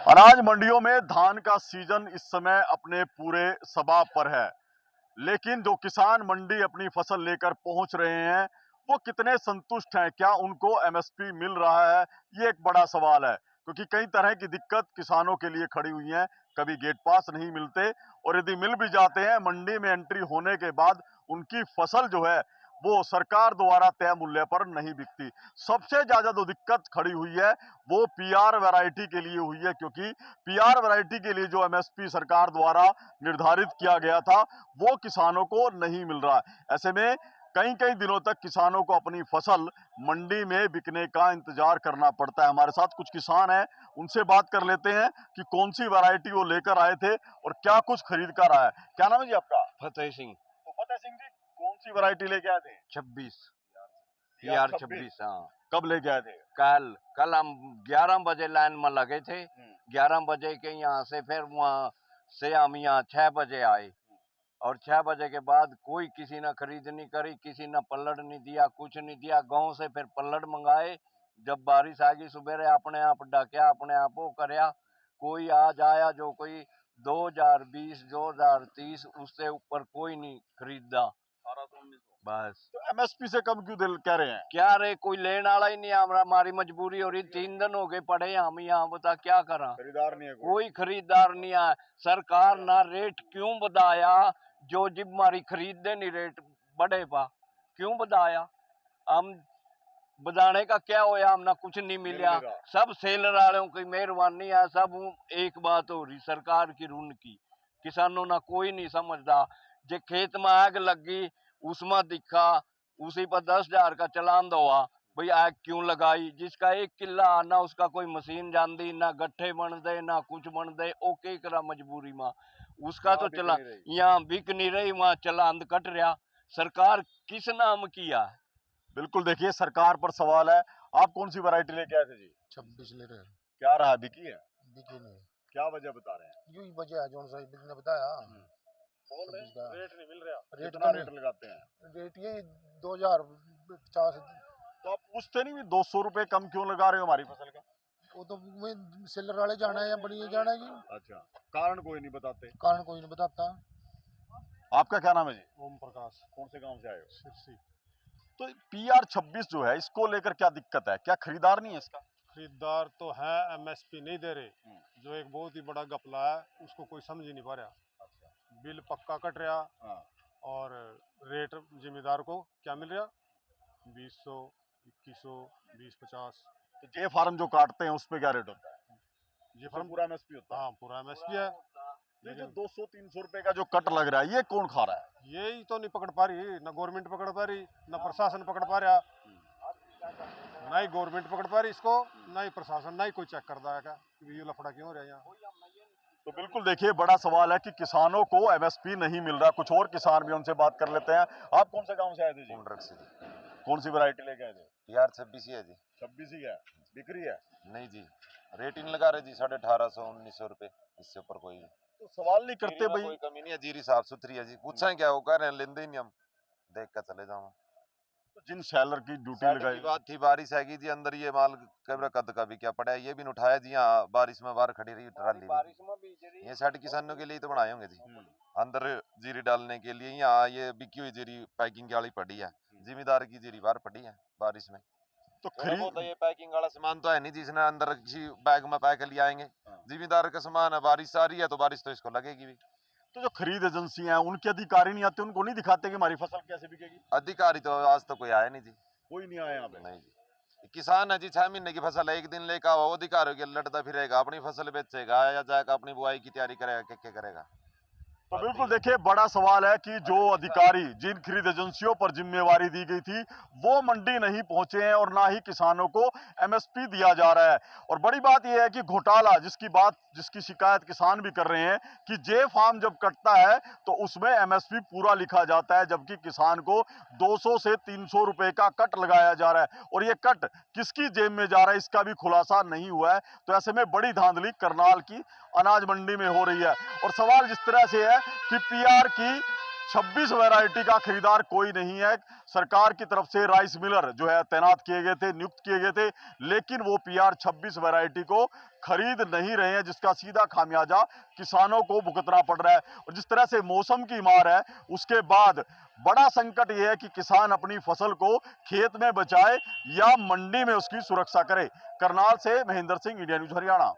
अनाज मंडियों में धान का सीजन इस समय अपने पूरे सबाब पर है, लेकिन जो किसान मंडी अपनी फसल लेकर पहुंच रहे हैं, वो कितने संतुष्ट हैं? क्या उनको एमएसपी मिल रहा है? ये एक बड़ा सवाल है, क्योंकि कई तरह की दिक्कत किसानों के लिए खड़ी हुई हैं। कभी गेट पास नहीं मिलते, और यदि मिल भी जाते हैं, मंडी में एंट्री होने के बाद उनकी फसल जो है वो सरकार द्वारा तय मूल्य पर नहीं बिकती। सबसे ज्यादा जो दिक्कत खड़ी हुई है वो पीआर वैरायटी के लिए हुई है, क्योंकि पीआर वैरायटी के लिए जो एमएसपी सरकार द्वारा निर्धारित किया गया था वो किसानों को नहीं मिल रहा है। ऐसे में कई कई दिनों तक किसानों को अपनी फसल मंडी में बिकने का इंतजार करना पड़ता है। हमारे साथ कुछ किसान हैं, उनसे बात कर लेते हैं कि कौन सी वैरायटी वो लेकर आए थे और क्या कुछ खरीद कर आए। क्या नाम है जी आपका? फतेह सिंह। तो फतेह सिंह जी, कौन सी वैरायटी लेके आए थे? 26 PR 26। हाँ, कब लेके आए थे? कल कल हम 11 बजे लाइन में लगे थे। 11 बजे के यहाँ से फिर वहाँ से हम यहाँ 6 बजे आए, और 6 बजे के बाद कोई किसी ने खरीद नहीं करी, किसी ने पल्लड़ नहीं दिया, कुछ नहीं दिया। गांव से फिर पल्लड़ मंगाए। जब बारिश आ गई सुबेरे अपने आप डकिया, अपने आप वो करया। कोई आज आया जो कोई 2020 2030 उससे ऊपर कोई नहीं खरीदा। बस तो एमएसपी से कम क्यों दिल कह रहे हैं? क्या रे, कोई लेने वाला ही नहीं। हमारी मजबूरी हो रही। 3 दिन हो गए पड़े हम यहाँ, बता क्या करा। खरीदार नहीं है कोई खरीदार नहीं है। सरकार ना रेट क्यों बढ़ाया? जो जब हमारी खरीदे नहीं रेट बढ़े पा, क्यों बढ़ाया? हम बढ़ाने का क्या होया? हमने कुछ नहीं मिला। सब सेलर वालों की मेहरबानी है। सब एक बात हो रही सरकार की ऋण की, किसानों ना कोई नहीं समझदा। जे खेत में आग लगी उसमें दिखा, उसी पर 10,000 का चलान दवा। भाई आग क्यों लगाई? जिसका 1 किला ना उसका कोई मशीन जानदी, ना गट्ठे बन दे, ना कुछ बन दे। ओके करा मजबूरी में उसका तो चला यहाँ बिक नहीं रही, वहां चलान कट रहा। सरकार किस नाम किया? बिल्कुल, देखिए सरकार पर सवाल है। आप कौन सी वैरायटी लेके आए थे जी? 26 ले रहे हैं। क्या रहा, बिकी है? बिके नहीं। क्या वजह बता रहे हैं? यू ही वजह है, जो साहिब ने बताया। बोल रहे हैं रेट नहीं मिल रहा। रेट कितना तो रेट लगाते हैं? रेट यही 2050। तो आप पूछते नहीं 200 रुपए कम क्यों लगा रहे हो हमारी फसल का? वो तो मैं सेलर वाले जाना है या बड़ी जाना है जी। अच्छा, कारण कोई नहीं बताते। कारण कोई नहीं बताता। आपका क्या नाम है जी? ओम प्रकाश। कौन से गांव से आए हो? सिरसी। तो पीआर 26 जो है, इसको लेकर क्या दिक्कत है? क्या खरीदार नहीं है इसका? खरीदार तो है, एमएसपी नहीं दे रहे, जो एक बहुत ही बड़ा घपला है। उसको कोई समझ ही नहीं पा रहा। बिल पक्का कट रहा। हाँ। और रेट जिम्मेदार को क्या मिल रहा? 2000, 2100, 2050। तो जे फार्म जो काटते हैं उस पे क्या रेट होता है? ये फर्म पूरा एमएसपी होता है। हाँ, पूरा एमएसपी है। ये जो 200-300 रुपए का जो कट लग रहा है, ये कौन खा रहा है? यही तो नहीं पकड़ पा रही, ना गवर्नमेंट पकड़ पा रही, ना प्रशासन पकड़ पा रहा। ना ही गवर्नमेंट पकड़ पा रही इसको, ना ही प्रशासन, ना ही कोई चेक करता है कि ये लफड़ा क्यों हो रहा है यहाँ। तो बिल्कुल देखिए, बड़ा सवाल है कि किसानों को एमएसपी नहीं मिल रहा। कुछ और किसान भी, उनसे बात कर लेते हैं। आप कौन से गांव से आए थे जी? कौन सी वैरायटी लेके आए थे? PR 26 ही है जी। 26 ही है। बिक्री है? नहीं जी, रेटिंग लगा रहे जी 1850 1900 रुपए, इससे ऊपर कोई तो सवाल नहीं करते जीरी में भाई? कोई कमी नहीं है। जीरी साफ सुथरी है जी। पूछा क्या वो कह रहे हैं, लेंदे ही नहीं हम, देख कर चले जाओ। तो जिन सेलर की ड्यूटी साइड लगाई की बात थी, बारिश आएगी जी अंदर, ये माल कैमरा कद का भी क्या पड़ा है, ये भी उठाया जी। यहाँ बारिश में बाहर खड़ी रही ट्राली भी। ये साइड किसानों के लिए तो बनाए होंगे जी, अंदर जीरी डालने के लिए। यहाँ ये बिकी हुई जीरी पैकिंग वाली पड़ी है, जिम्मेदार की जीरी बाहर पड़ी है बारिश में। तो तो खरीद ये पैकिंग वाला सामान तो है नहीं जिसने अंदर किसी बैग में पैक ले आएंगे। जिम्मेदार का सामान है, बारिश आ रही है तो बारिश तो इसको लगेगी भी। तो जो खरीद एजेंसी हैं, उनके अधिकारी नहीं आते, उनको नहीं दिखाते कि हमारी फसल कैसे बिकेगी? अधिकारी तो आज तो कोई आया नहीं जी। कोई नहीं आया यहाँ पे? नहीं जी, किसान है जी, 6 महीने की फसल है, एक दिन लेकर आओ, अधिकारियों के लड़ता फिरेगा, अपनी फसल बेचेगा या जाकर अपनी बुआई की तैयारी करेगा, क्या करेगा। तो बिल्कुल देखिए, बड़ा सवाल है कि जो अधिकारी जिन खरीद एजेंसियों पर जिम्मेवारी दी गई थी वो मंडी नहीं पहुंचे हैं, और ना ही किसानों को एमएसपी दिया जा रहा है। और बड़ी बात यह है कि घोटाला, जिसकी शिकायत किसान भी कर रहे हैं कि जे फार्म जब कटता है तो उसमें एमएसपी पूरा लिखा जाता है, जबकि किसान को 200 से 300 रुपए का कट लगाया जा रहा है। और ये कट किसकी जेब में जा रहा है, इसका भी खुलासा नहीं हुआ है। तो ऐसे में बड़ी धांधली करनाल की अनाज मंडी में हो रही है। और सवाल जिस तरह से है कि पीआर की 26 वैरायटी का खरीदार कोई नहीं है। सरकार की तरफ से राइस मिलर जो है तैनात किए गए थे, नियुक्त किए गए थे, लेकिन वो पीआर 26 वैरायटी को खरीद नहीं रहे हैं, जिसका सीधा खामियाजा किसानों को भुगतना पड़ रहा है। और जिस तरह से मौसम की मार है, उसके बाद बड़ा संकट यह है कि किसान अपनी फसल को खेत में बचाए या मंडी में उसकी सुरक्षा करे। करनाल से महेंद्र सिंह, इंडिया न्यूज हरियाणा।